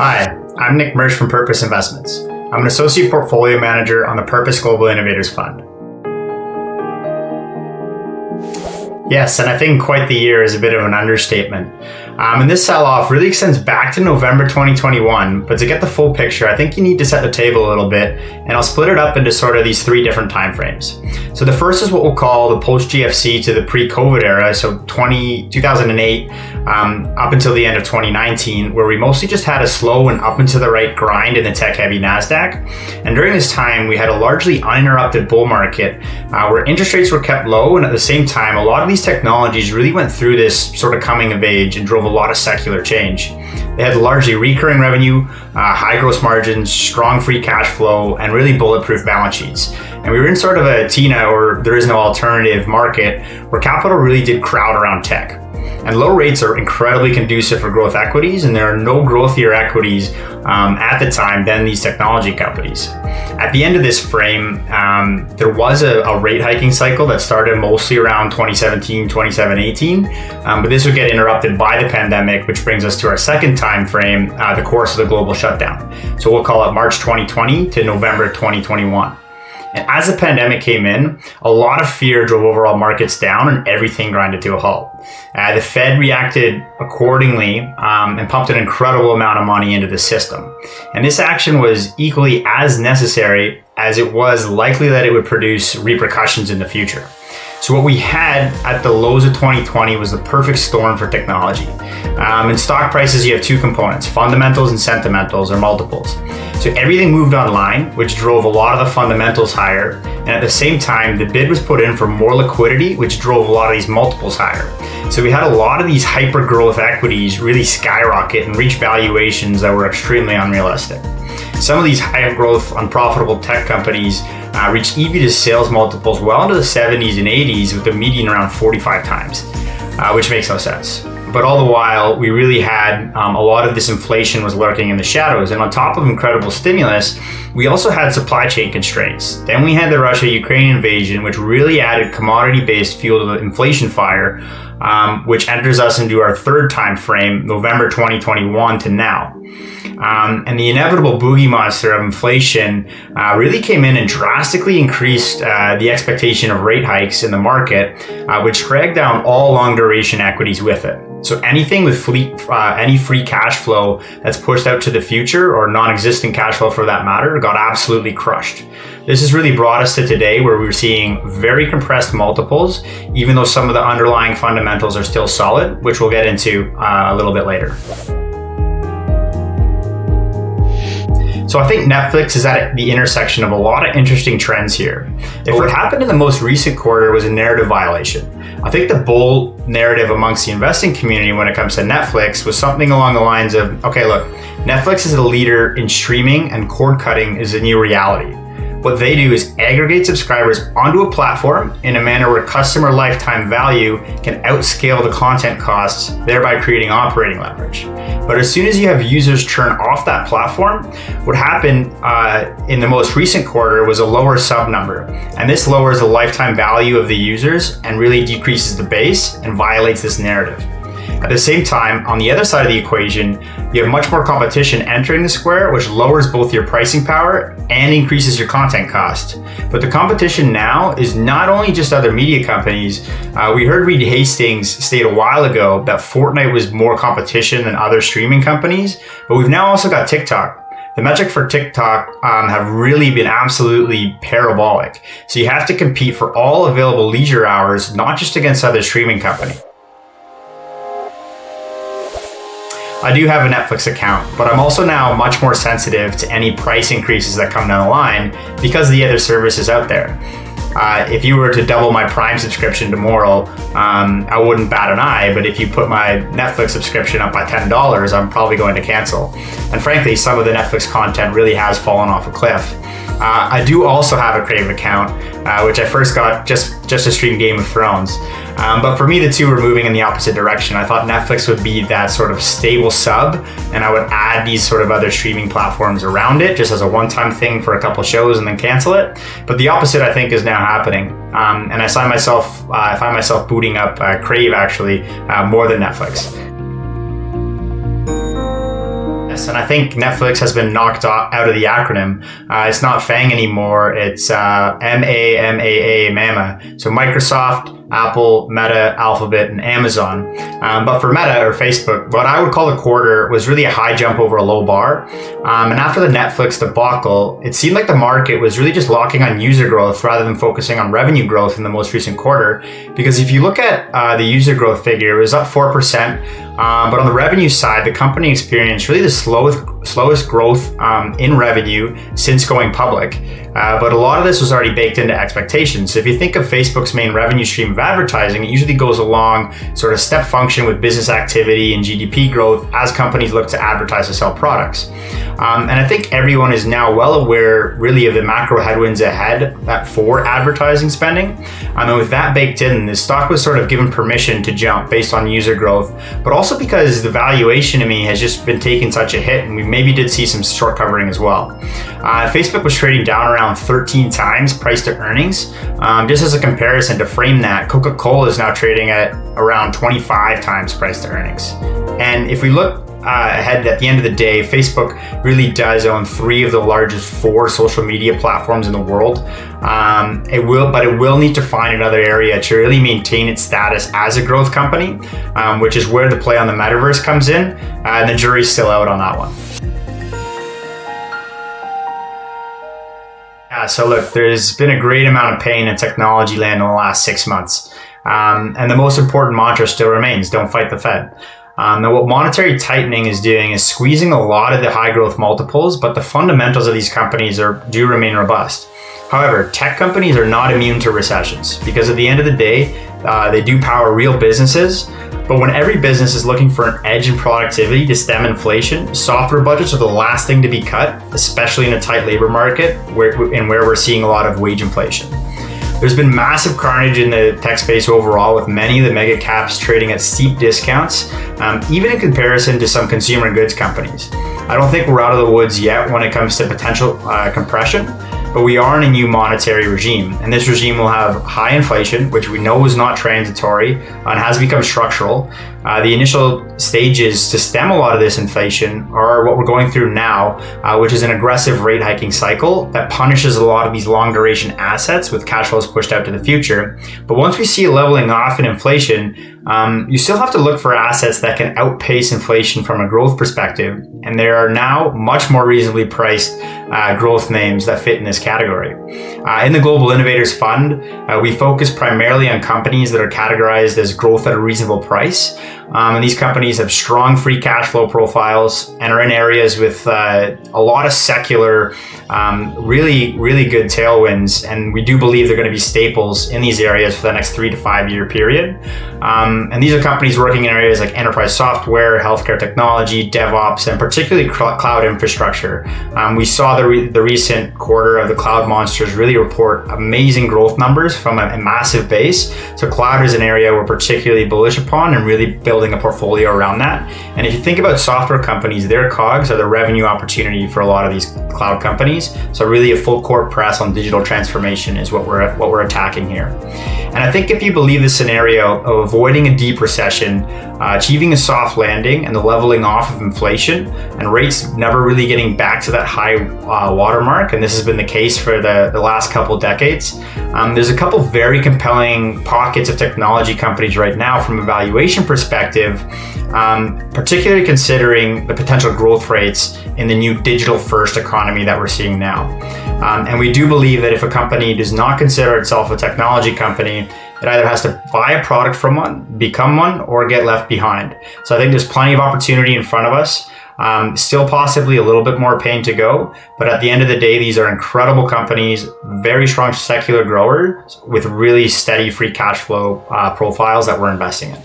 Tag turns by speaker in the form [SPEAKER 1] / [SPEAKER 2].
[SPEAKER 1] Hi, I'm Nick Mersch from Purpose Investments. I'm an associate portfolio manager on the Purpose Global Innovators Fund. Yes, and I think quite the year is a bit of an understatement. And this sell-off really extends back to November 2021, but to get the full picture, I think you need to set the table a little bit, and I'll split it up into sort of these three different time frames. So the first is what we'll call the post-GFC to the pre-COVID era, so 2008 up until the end of 2019, where we mostly just had a slow and up and to the right grind in the tech-heavy NASDAQ. And during this time, we had a largely uninterrupted bull market where interest rates were kept low, and at the same time, a lot of these technologies really went through this sort of coming of age and drove a lot of secular change. They had largely recurring revenue, high gross margins, strong free cash flow, and really bulletproof balance sheets. And we were in sort of a TINA, or there is no alternative market, where capital really did crowd around tech. And low rates are incredibly conducive for growth equities, and there are no growthier equities at the time than these technology companies. At the end of this frame, there was a rate hiking cycle that started mostly around 2017, 2018, but this would get interrupted by the pandemic, which brings us to our second time frame, the course of the global shutdown. So we'll call it March 2020 to November 2021. And as the pandemic came in, a lot of fear drove overall markets down and everything grinded to a halt. The Fed reacted accordingly and pumped an incredible amount of money into the system. And this action was equally as necessary as it was likely that it would produce repercussions in the future. So what we had at the lows of 2020 was the perfect storm for technology. In stock prices, you have two components, fundamentals and sentimentals, or multiples. So everything moved online, which drove a lot of the fundamentals higher. And at the same time, the bid was put in for more liquidity, which drove a lot of these multiples higher. So we had a lot of these hyper growth equities really skyrocket and reach valuations that were extremely unrealistic. Some of these high growth, unprofitable tech companies reached EV to sales multiples well into the 70s and 80s, with the median around 45 times, which makes no sense. But all the while, we really had a lot of this inflation was lurking in the shadows. And on top of incredible stimulus, we also had supply chain constraints. Then we had the Russia-Ukraine invasion, which really added commodity-based fuel to the inflation fire, which enters us into our third time frame, November 2021 to now. And the inevitable boogie monster of inflation really came in and drastically increased the expectation of rate hikes in the market, which dragged down all long duration equities with it. So anything with any free cash flow that's pushed out to the future, or non-existent cash flow for that matter, got absolutely crushed. This has really brought us to today, where we're seeing very compressed multiples, even though some of the underlying fundamentals are still solid, which we'll get into a little bit later. So I think Netflix is at the intersection of a lot of interesting trends here. If what happened in the most recent quarter was a narrative violation, I think the bull narrative amongst the investing community when it comes to Netflix was something along the lines of, okay, look, Netflix is a leader in streaming and cord cutting is a new reality. What they do is aggregate subscribers onto a platform in a manner where customer lifetime value can outscale the content costs, thereby creating operating leverage. But as soon as you have users churn off that platform, what happened in the most recent quarter was a lower sub number. And this lowers the lifetime value of the users and really decreases the base and violates this narrative. At the same time, on the other side of the equation, you have much more competition entering the square, which lowers both your pricing power and increases your content cost. But the competition now is not only just other media companies. We heard Reed Hastings state a while ago that Fortnite was more competition than other streaming companies, but we've now also got TikTok. The metric for TikTok have really been absolutely parabolic. So you have to compete for all available leisure hours, not just against other streaming companies. I do have a Netflix account, but I'm also now much more sensitive to any price increases that come down the line because of the other services out there. If you were to double my Prime subscription tomorrow, I wouldn't bat an eye, but if you put my Netflix subscription up by $10, I'm probably going to cancel. And frankly, some of the Netflix content really has fallen off a cliff. I do also have a Crave account, which I first got just to stream Game of Thrones. But for me, the two were moving in the opposite direction. I thought Netflix would be that sort of stable sub, and I would add these sort of other streaming platforms around it, just as a one-time thing for a couple shows and then cancel it. But the opposite, I think, is now happening. And I find myself booting up Crave actually more than Netflix. Yes, and I think Netflix has been knocked out of the acronym. It's not FAANG anymore. It's MAMAA, MAMA. So Microsoft, Apple, Meta, Alphabet, and Amazon. But for Meta or Facebook, what I would call the quarter was really a high jump over a low bar. And after the Netflix debacle, it seemed like the market was really just locking on user growth rather than focusing on revenue growth in the most recent quarter. Because if you look at the user growth figure, it was up 4%. But on the revenue side, the company experienced really the slowest growth in revenue since going public. But a lot of this was already baked into expectations. So if you think of Facebook's main revenue stream of advertising, it usually goes along sort of step function with business activity and GDP growth as companies look to advertise to sell products. And I think everyone is now well aware really of the macro headwinds ahead for advertising spending. And with that baked in, the stock was sort of given permission to jump based on user growth, but also because the valuation to me has just been taking such a hit, and we maybe did see some short covering as well. Facebook was trading down around 13 times price to earnings. Just as a comparison to frame that, Coca-Cola is now trading at around 25 times price to earnings. And if we look ahead at the end of the day, Facebook really does own 3 of the largest 4 social media platforms in the world. It will need to find another area to really maintain its status as a growth company, which is where the play on the metaverse comes in. And the jury's still out on that one. So look, there's been a great amount of pain in technology land in the last 6 months. And the most important mantra still remains: don't fight the Fed. Now, what monetary tightening is doing is squeezing a lot of the high growth multiples, but the fundamentals of these companies do remain robust. However, tech companies are not immune to recessions because at the end of the day, they do power real businesses. But when every business is looking for an edge in productivity to stem inflation, software budgets are the last thing to be cut, especially in a tight labor market where we're seeing a lot of wage inflation. There's been massive carnage in the tech space overall, with many of the mega caps trading at steep discounts, even in comparison to some consumer goods companies. I don't think we're out of the woods yet when it comes to potential compression, but we are in a new monetary regime, and this regime will have high inflation, which we know is not transitory and has become structural. The initial stages to stem a lot of this inflation are what we're going through now, which is an aggressive rate hiking cycle that punishes a lot of these long duration assets with cash flows pushed out to the future. But once we see a leveling off in inflation, you still have to look for assets that can outpace inflation from a growth perspective. And there are now much more reasonably priced growth names that fit in this category. In the Global Innovators Fund, we focus primarily on companies that are categorized as growth at a reasonable price. And these companies have strong free cash flow profiles and are in areas with a lot of secular, really, really good tailwinds. And we do believe they're going to be staples in these areas for the next 3 to 5 year period. And these are companies working in areas like enterprise software, healthcare technology, DevOps, and particularly cloud infrastructure. We saw the recent quarter of the cloud monsters really report amazing growth numbers from a massive base. So cloud is an area we're particularly bullish upon and really building a portfolio around that. And if you think about software companies, their COGS are the revenue opportunity for a lot of these cloud companies. So really a full court press on digital transformation is what we're attacking here. And I think if you believe the scenario of avoiding a deep recession, achieving a soft landing and the leveling off of inflation and rates never really getting back to that high watermark, and this has been the case for the last couple decades, there's a couple very compelling pockets of technology companies right now from a valuation perspective, particularly considering the potential growth rates in the new digital first economy that we're seeing now. And we do believe that if a company does not consider itself a technology company, it either has to buy a product from one, become one, or get left behind. So I think there's plenty of opportunity in front of us. Still possibly a little bit more pain to go, but at the end of the day, these are incredible companies, very strong secular growers with really steady free cash flow profiles that we're investing in.